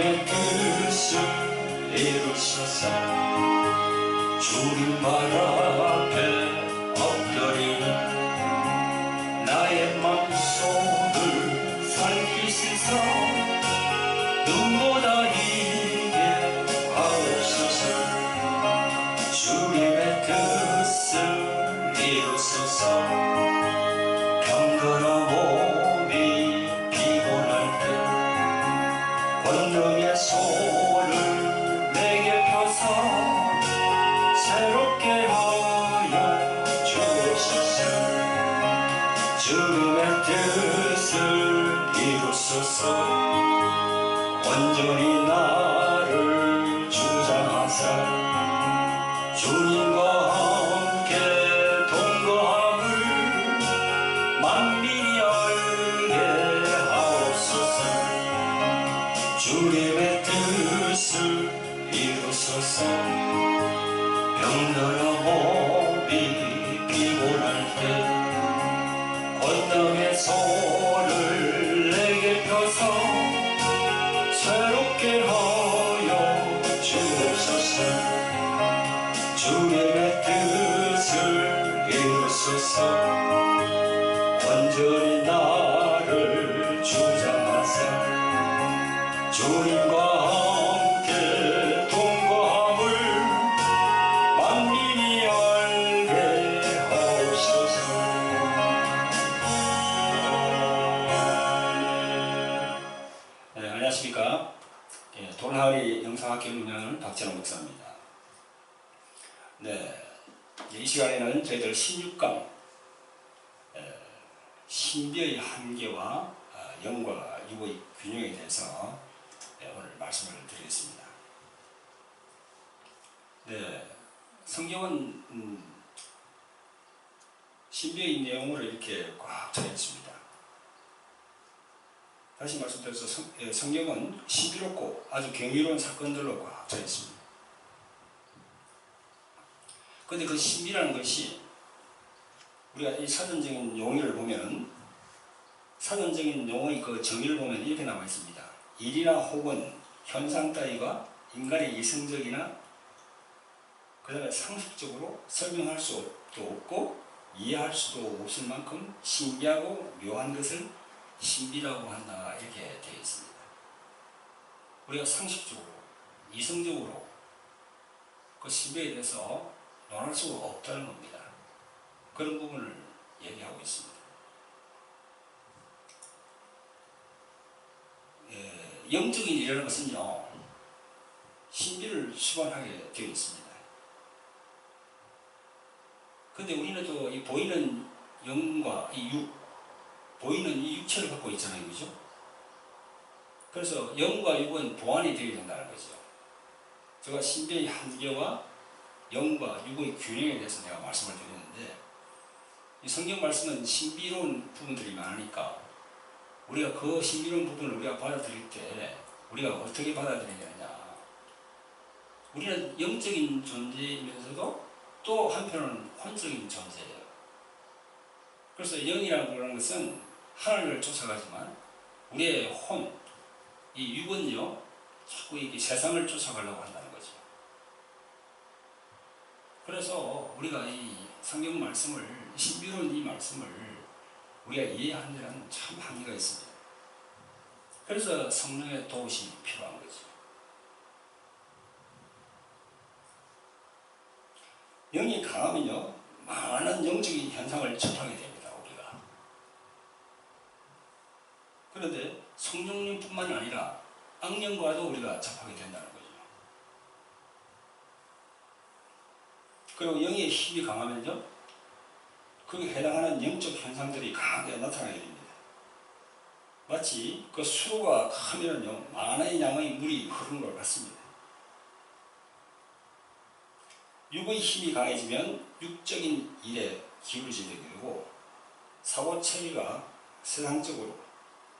주님의 뜻을 이루소서. 주님 발 앞에 엎드리는 나의 맘속을 살피시사 눈보다 이게 하옵소서. 주님의 뜻을 이루소서. 병들어 몸이 피곤할 때 권능의 손을 내게 펴서 새롭게 하여 주옵소서. 주님의 뜻을 이루소서. 온전히 나를 주장하사 주님과 함께 동거함을 만민이 알게 하옵소서. 주님의 뜻을 이루소서. 병들어 몸이 피곤할 때 권능의 손을 내게 펴서 새롭게 하여 주옵소서. 주님의 뜻을 이루소서. 온전히 나를 주장하사 주님과 함께 동거함을 만민이 알게 하옵소서. 네, 안녕하십니까. 돌하리 영상학교를 운영하는 박찬호 목사입니다. 네, 이 시간에는 저희들 16강 신비의 한계와 영과 육의 균형에 대해서 오늘 말씀을 드리겠습니다. 네, 성경은 신비의 내용으로 이렇게 꽉 차 있습니다. 다시 말씀드려서 성경은 신비롭고 아주 경이로운 사건들로 꽉 차 있습니다. 그런데 그 신비라는 것이 우리가 이 사전적인 용어를 보면 사전적인 용어의 그 정의를 보면 이렇게 나와 있습니다. 일이나 혹은 현상 따위가 인간의 이성적이나 그 다음에 상식적으로 설명할 수도 없고 이해할 수도 없을 만큼 신비하고 묘한 것을 신비라고 한다, 이렇게 되어 있습니다. 우리가 상식적으로 이성적으로 그 신비에 대해서 논할 수가 없다는 겁니다. 그런 부분을 얘기하고 있습니다. 영적인 일이라는 것은요, 신비를 수반하게 되어 있습니다. 그런데 우리는 또 이 보이는 영과 이 육, 보이는 이 육체를 갖고 있잖아요, 그죠? 그래서 영과 육은 보완이 되어야 된다는 거죠. 제가 신비의 한계와 영과 육의 균형에 대해서 내가 말씀을 드렸는데, 이 성경 말씀은 신비로운 부분들이 많으니까 우리가 그 신비로운 부분을 우리가 받아들일 때 우리가 어떻게 받아들여야 되느냐. 우리는 영적인 존재이면서도 또 한편으로는 혼적인 존재예요. 그래서 영이라고 하는 것은 하늘을 쫓아가지만 우리의 혼, 이 육은요, 자꾸 이게 세상을 쫓아가려고 한다는 거죠. 그래서 우리가 이 성경 말씀을, 신비로운 이 말씀을 우리가 이해하는 데는 참 한계가 있습니다. 그래서 성령의 도우심이 필요한 거죠. 영이 강하면요, 많은 영적인 현상을 접하게 됩니다, 우리가. 그런데 성령님뿐만 아니라 악령과도 우리가 접하게 된다는 거죠. 그리고 영의 힘이 강하면요, 거기에 해당하는 영적 현상들이 강하게 나타나게 됩니다. 마치 그 수로가 크면요, 많은 양의 물이 흐르는 것 같습니다. 육의 힘이 강해지면 육적인 일에 기울어지게 되고 사고체계가 세상적으로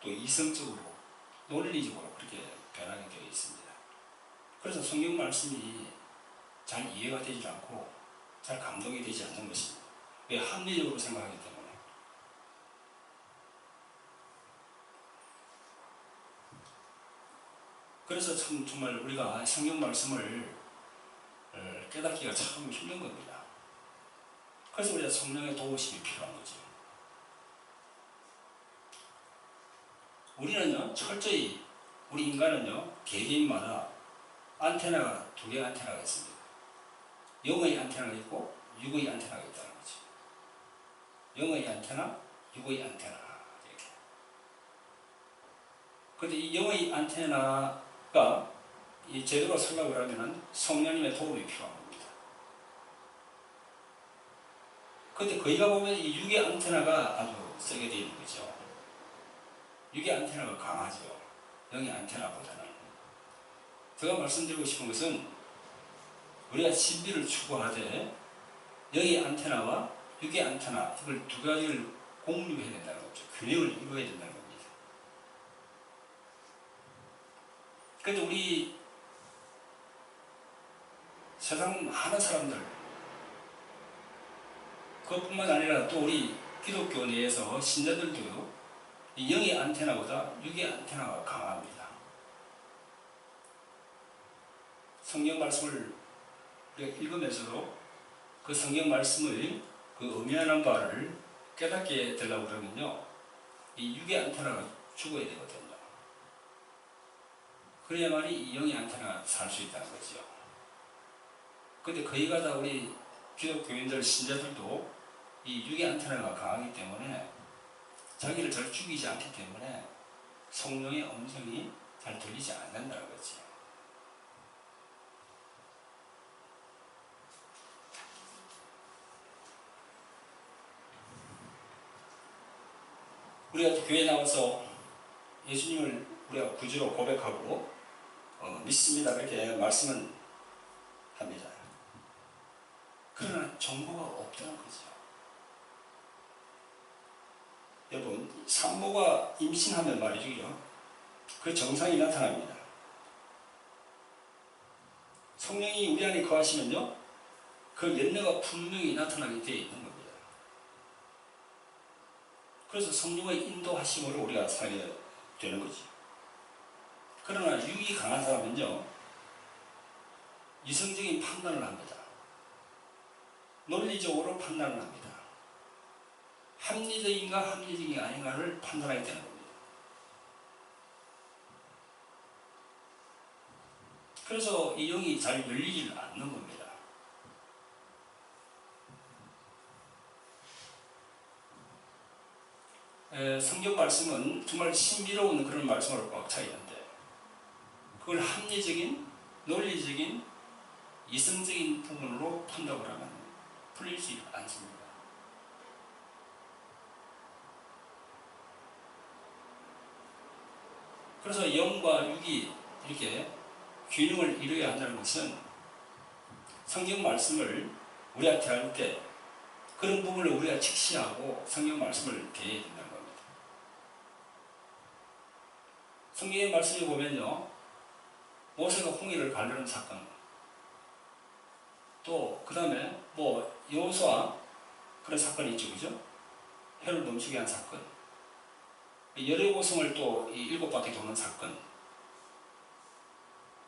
또 이성적으로 논리적으로 그렇게 변하게 되어 있습니다. 그래서 성경 말씀이 잘 이해가 되지 않고 잘 감동이 되지 않는 것입니다. 왜? 합리적으로 생각하기 때문에. 그래서 참 정말 우리가 성경 말씀을 깨닫기가 참 힘든 겁니다. 그래서 우리가 성령의 도우심이 필요한 거죠. 우리는요, 철저히, 우리 인간은요, 개개인마다 안테나가, 두 개의 안테나가 있습니다. 영의 안테나가 있고, 육의 안테나가 있다는 거죠. 영의 안테나, 육의 안테나. 이렇게. 그런데 이 영의 안테나가 이 제대로 쓰려고 하면 성령님의 도움이 필요한 겁니다. 그런데 거기가 보면 이 육의 안테나가 아주 세게 되어 있는 거죠. 육의 안테나가 강하죠. 영의 안테나보다는. 제가 말씀드리고 싶은 것은 우리가 진리를 추구하되 영의 안테나와 육의 안테나, 이걸 두 가지를 공유해야 된다는 거죠. 균형을 이루어야 된다는 겁니다. 그런데 우리 세상 많은 사람들, 그것뿐만 아니라 또 우리 기독교 내에서 신자들도요, 이 영의 안테나보다 육의 안테나가 강합니다. 성경 말씀을 우리가 읽으면서도 그 성경 말씀의 그 의미하는 바를 깨닫게 되려고 그러면요, 이 육의 안테나가 죽어야 되거든요. 그래야만이 이 영의 안테나가 살 수 있다는 거죠. 근데 거기가 다 우리 기독교인들, 신자들도 이 육의 안테나가 강하기 때문에 자기를 잘 죽이지 않기 때문에 성령의 음성이 잘 들리지 않는다는 거지. 우리가 교회에 나와서 예수님을 우리가 구주로 고백하고 믿습니다, 그렇게 말씀은 합니다. 그러나 정보가 없다는 거죠. 여러분, 산모가 임신하면 말이죠, 그 정상이 나타납니다. 성령이 우리 안에 거하시면요, 그 열매가 분명히 나타나게 되어 있는 겁니다. 그래서 성령의 인도하심으로 우리가 살게 되는 거지. 그러나 육이 강한 사람은요, 이성적인 판단을 합니다. 논리적으로 판단을 합니다. 합리적인가 합리적이 아닌가를 판단하게 되는 겁니다. 그래서 이 영이 잘 열리지 않는 겁니다. 성경 말씀은 정말 신비로운 그런 말씀으로 꽉 차 있는데, 그걸 합리적인, 논리적인, 이성적인 부분으로 푼다고 하면 풀리지 않습니다. 그래서 영과 육이 이렇게 균형을 이루어야 한다는 것은 성경 말씀을 우리한테 할 때 그런 부분을 우리가 직시하고 성경 말씀을 대해야 된다는 겁니다. 성경의 말씀에 보면요, 모세가 홍해를 가르는 사건, 또 그 다음에 여호수아 그런 사건이 있죠, 그죠? 해를 넘치게 한 사건, 여리고성을 또 7바퀴 도는 사건,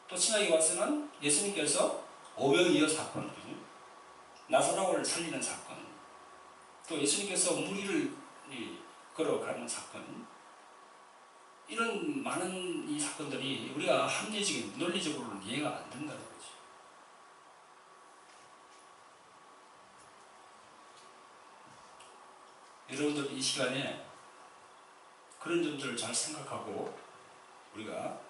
또 신약에 와서는 예수님께서 오병이어 사건, 그죠? 나사로를 살리는 사건, 또 예수님께서 무리를 걸어가는 사건, 이런 많은 이 사건들이 우리가 합리적인, 논리적으로는 이해가 안 된다는 거죠. 여러분들 이 시간에 그런 점들을 잘 생각하고 우리가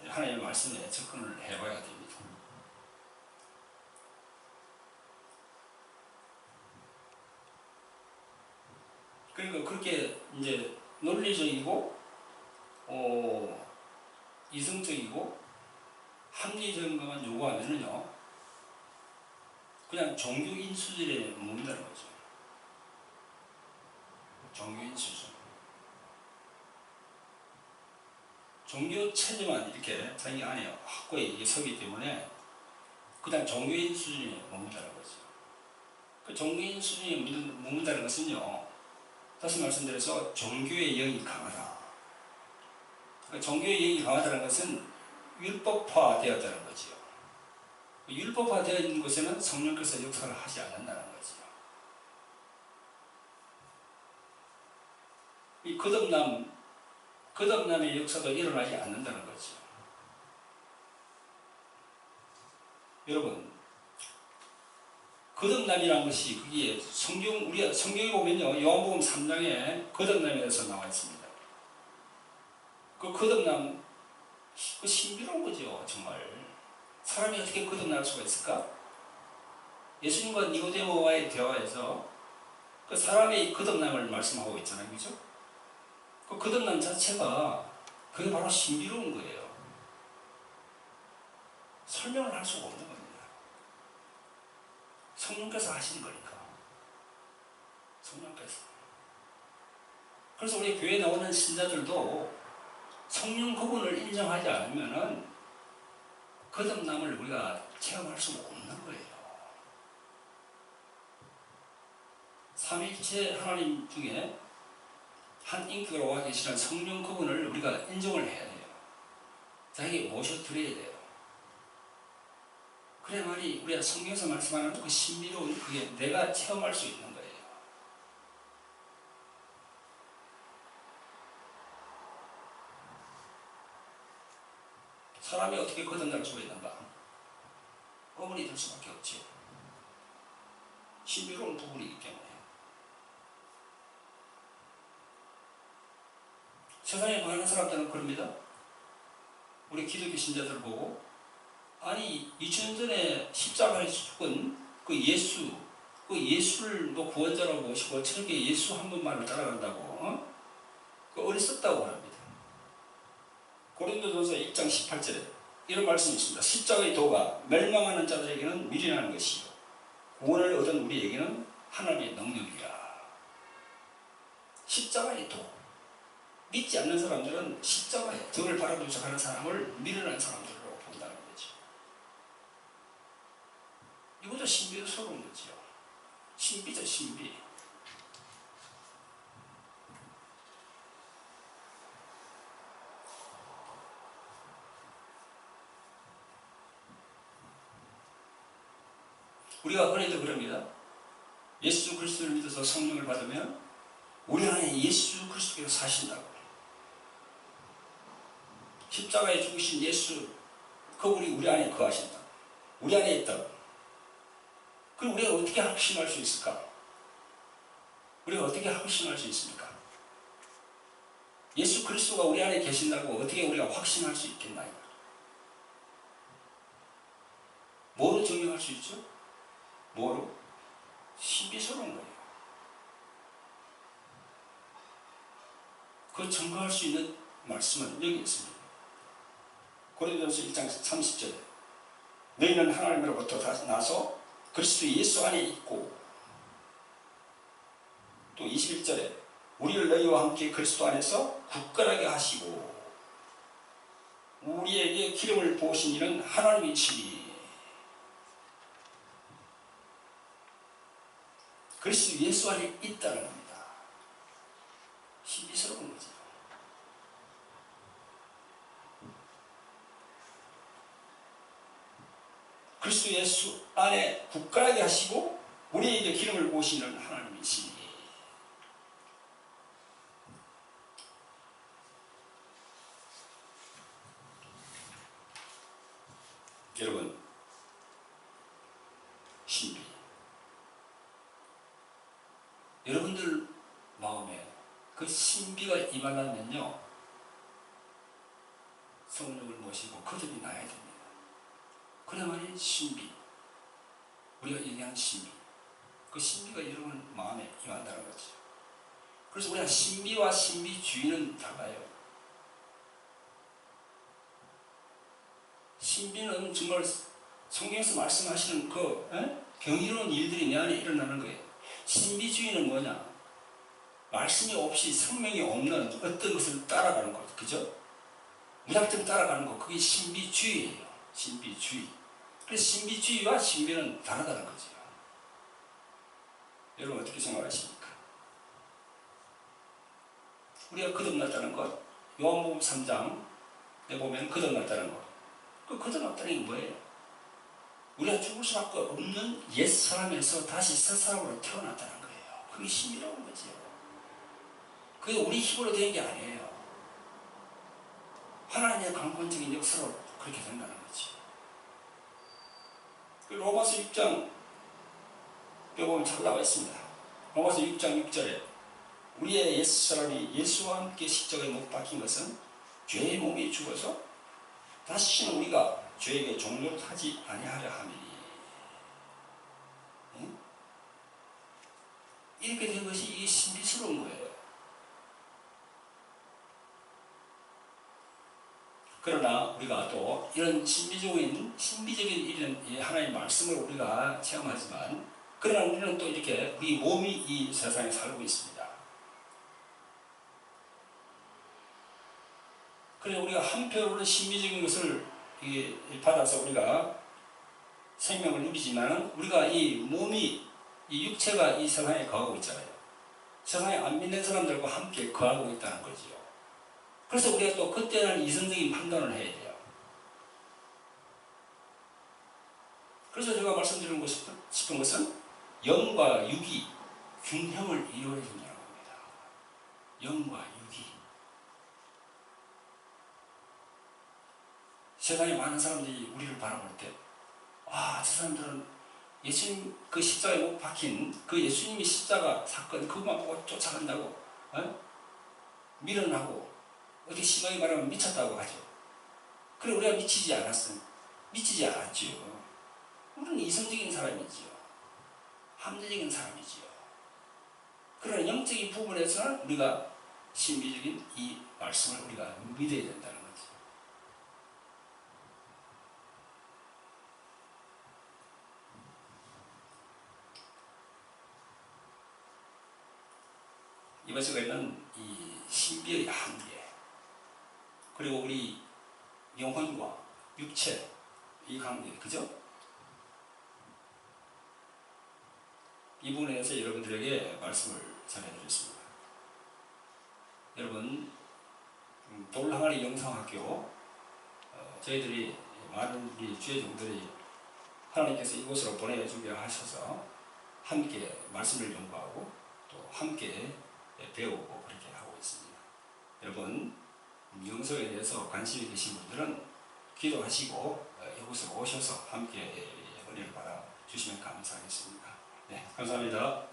하나님의 말씀에 접근을 해봐야 됩니다. 그러니까 그렇게 이제 논리적이고 이성적이고 합리적인 것만 요구하면은요, 그냥 종교인 수준에 머문다는 거죠. 종교인 수준. 종교 체제만 이렇게 자기 안에 확고히 서기 때문에 그냥 종교인 수준에 머문다는 거죠. 그 종교인 수준에 머문다는 것은요, 다시 말씀드려서 종교의 영이 강하다. 종교의 영이 강하다는 것은 율법화되었다는 거지요. 율법화되어 있는 곳에는 성령께서 역사를 하지 않는다는 거지요. 이 거듭남의 역사도 일어나지 않는다는 거지요. 여러분, 거듭남이라는 것이 그게 우리가 성경에 보면요, 요한복음 3장에 거듭남에 대해서 나와 있습니다. 그 거듭남, 그 신비로운 거죠, 정말. 사람이 어떻게 거듭날 수가 있을까? 예수님과 니고데모와의 대화에서 그 사람의 거듭남을 말씀하고 있잖아요, 그죠? 그 거듭남 자체가 그게 바로 신비로운 거예요. 설명을 할 수가 없는 겁니다. 성령께서 하신 거니까. 성령께서. 그래서 우리 교회에 나오는 신자들도 성령 그분을 인정하지 않으면은 거듭남을 우리가 체험할 수가 없는 거예요. 삼위일체 하나님 중에 한 인격으로 와 계시는 성령 그분을 우리가 인정을 해야 돼요. 자기에게 모셔드려야 돼요. 그래야만이 우리가 성경에서 말씀하는 그 신비로운 그게 내가 체험할 수 있는 거예요. 사람이 어떻게 거듭날 수가 있는가? 어머니 될 수밖에 없죠. 신비로운 부분이기 때문에. 세상에 많은 사람들은 그럽니다. 우리 기독교 신자들 보고, 아니 2000년 전에 십자가에 죽은 그 예수를 너 구원자라고 모시고 저렇게 예수 한 분만을 따라간다고, 그 어리석다고 합니다. 고린도전서 1장 18절에 이런 말씀이 있습니다. 십자가의 도가 멸망하는 자들에게는 미련한 것이요 구원을 얻은 우리에게는 하나님의 능력이라. 십자가의 도. 믿지 않는 사람들은 십자가에 저를 바라보면서 가는 사람을 미련한 사람들로 본다는 거죠. 이것도 신비스러운 거죠. 신비죠, 신비. 우리가 흔히도 그럽니다. 예수 그리스도를 믿어서 성령을 받으면 우리 안에 예수 그리스도께서 사신다고. 십자가에 죽으신 예수 그분이 우리 안에 거하신다. 우리 안에 있다고. 그럼 우리가 어떻게 확신할 수 있을까? 우리가 어떻게 확신할 수 있습니까? 예수 그리스도가 우리 안에 계신다고 어떻게 우리가 확신할 수 있겠나요? 뭐로 증명할 수 있죠? 뭐로? 신비스러운 거예요. 그 증거할 수 있는 말씀은 여기 있습니다. 고린도전서 1장 30절에 너희는 하나님으로부터 나서 그리스도 예수 안에 있고, 또 21절에 우리를 너희와 함께 그리스도 안에서 굳건하게 하시고 우리에게 기름을 부으신 이는 하나님이시니. 그리스도 예수 안에 있다는 겁니다. 신비스러운 거죠. 그리스도 예수 안에 굳건하게 하시고 우리에게 기름을 부으시는 하나님이시니. 여러분, 신비. 여러분들 마음에 그 신비가 임하려면요, 성령을 모시고 거듭이 나야 됩니다. 그래야만이 신비, 우리가 얘기하는 신비, 그 신비가 여러분 마음에 임한다는 거죠. 그래서 우리가 신비와 신비주의는 달라요. 신비는 정말 성경에서 말씀하시는 그 경이로운 일들이 내 안에 일어나는 거예요. 신비주의는 뭐냐? 말씀이 없이 생명이 없는 어떤 것을 따라가는 것, 그죠? 무작정 따라가는 것, 그게 신비주의예요. 신비주의. 그래서 신비주의와 신비는 다르다는 거죠. 여러분 어떻게 생각하십니까? 우리가 거듭났다는 것, 요한복음 3장에 보면 거듭났다는 것, 그 거듭났다는 게 뭐예요? 우리가 죽을 수밖에 없는 옛 사람에서 다시 새 사람으로 태어났다는 거예요. 그게 힘이라는 거죠. 그게 우리 힘으로 된 게 아니에요. 하나님의 강권적인 역사로 그렇게 된다는 거지. 그 로마서 6장 에 보면 잘 나와 있습니다. 로마서 6장 6절에 우리의 옛사람이 예수와 함께 십자가에 못 박힌 것은 죄의 몸이 죽어서 다시는 우리가 죄에게 종로를 하지 아니하려 함이니. 응? 이렇게 된 것이 이게 신비스러운 거예요. 그러나 우리가 또 이런 신비적인 이런 하나님의 말씀을 우리가 체험하지만, 그러나 우리는 또 이렇게 우리 몸이 이 세상에 살고 있습니다. 그래서 우리가 한편으로는 신비적인 것을 받아서 우리가 생명을 누리지만, 우리가 이 몸이, 이 육체가 이 세상에 거하고 있잖아요. 세상에 안 믿는 사람들과 함께 거하고 있다는 거지요. 그래서 우리가 또 그때는 이성적인 판단을 해야 돼요. 그래서 제가 말씀드리고 싶은 것은 영과 육이 균형을 이루어야 된다는 겁니다. 영과 육이. 세상에 많은 사람들이 우리를 바라볼 때, 저 사람들은 예수님 그 십자가에 못 박힌 그 예수님이 십자가 사건 그것만 보고 쫓아간다고, 밀어나고, 어떻게 심하게 말하면 미쳤다고 하죠. 그래, 우리가 미치지 않았죠. 우리는 이성적인 사람이지요. 합리적인 사람이지요. 그러나 영적인 부분에서는 우리가 신비적인 이 말씀을 우리가 믿어야 된다는 거죠. 이번 시간에는 이 신비의 한계, 그리고 우리 영혼과 육체 이 관계, 그죠? 이 부분에 대해서 여러분들에게 말씀을 전해드렸습니다. 여러분, 돌항아리 영상학교, 저희들이 많은 우리 주의 종들이 하나님께서 이곳으로 보내주게 하셔서 함께 말씀을 연구하고 또 함께 배우고 그렇게 하고 있습니다. 여러분, 영성에 대해서 관심이 계신 분들은 기도하시고 이곳으로 오셔서 함께 은혜를 받아 주시면 감사하겠습니다. 네, 감사합니다.